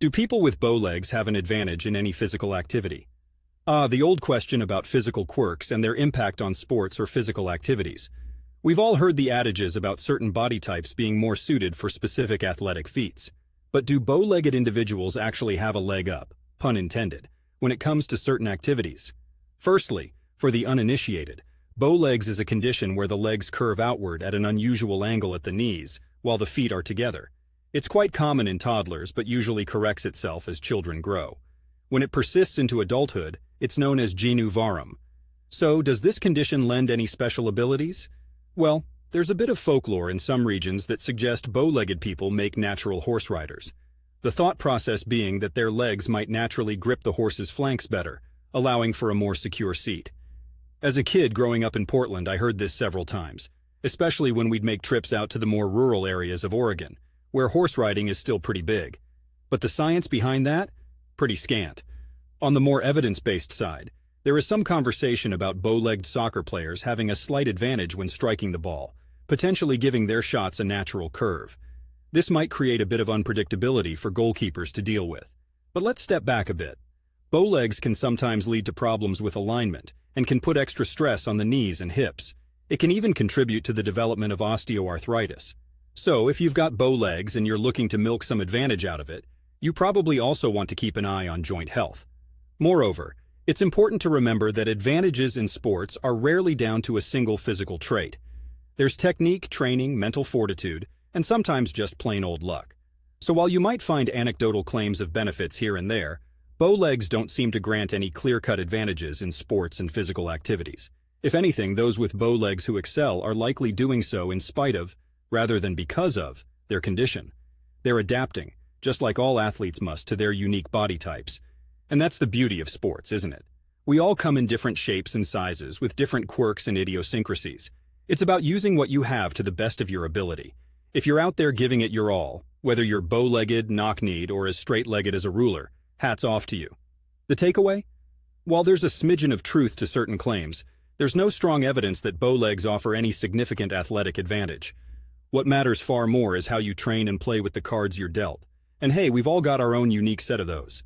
Do people with bow legs have an advantage in any physical activity? Ah, the old question about physical quirks and their impact on sports or physical activities. We've all heard the adages about certain body types being more suited for specific athletic feats. But do bow-legged individuals actually have a leg up, pun intended, when it comes to certain activities? Firstly, for the uninitiated, bow legs is a condition where the legs curve outward at an unusual angle at the knees, while the feet are together. It's quite common in toddlers, but usually corrects itself as children grow. When it persists into adulthood, it's known as genu varum. So, does this condition lend any special abilities? Well, there's a bit of folklore in some regions that suggest bow-legged people make natural horse riders. The thought process being that their legs might naturally grip the horse's flanks better, allowing for a more secure seat. As a kid growing up in Portland, I heard this several times, especially when we'd make trips out to the more rural areas of Oregon, where horse riding is still pretty big. But the science behind that? Pretty scant. On the more evidence-based side, there is some conversation about bow-legged soccer players having a slight advantage when striking the ball, potentially giving their shots a natural curve. This might create a bit of unpredictability for goalkeepers to deal with. But let's step back a bit. Bow legs can sometimes lead to problems with alignment and can put extra stress on the knees and hips. It can even contribute to the development of osteoarthritis. So, if you've got bow legs and you're looking to milk some advantage out of it, you probably also want to keep an eye on joint health. Moreover, it's important to remember that advantages in sports are rarely down to a single physical trait. There's technique, training, mental fortitude, and sometimes just plain old luck. So while you might find anecdotal claims of benefits here and there, bow legs don't seem to grant any clear-cut advantages in sports and physical activities. If anything, those with bow legs who excel are likely doing so in spite of, rather than because of, their condition. They're adapting, just like all athletes must, to their unique body types. And that's the beauty of sports, isn't it? We all come in different shapes and sizes, with different quirks and idiosyncrasies. It's about using what you have to the best of your ability. If you're out there giving it your all, whether you're bow-legged, knock-kneed, or as straight-legged as a ruler, hats off to you. The takeaway? While there's a smidgen of truth to certain claims, there's no strong evidence that bow legs offer any significant athletic advantage. What matters far more is how you train and play with the cards you're dealt. And hey, we've all got our own unique set of those.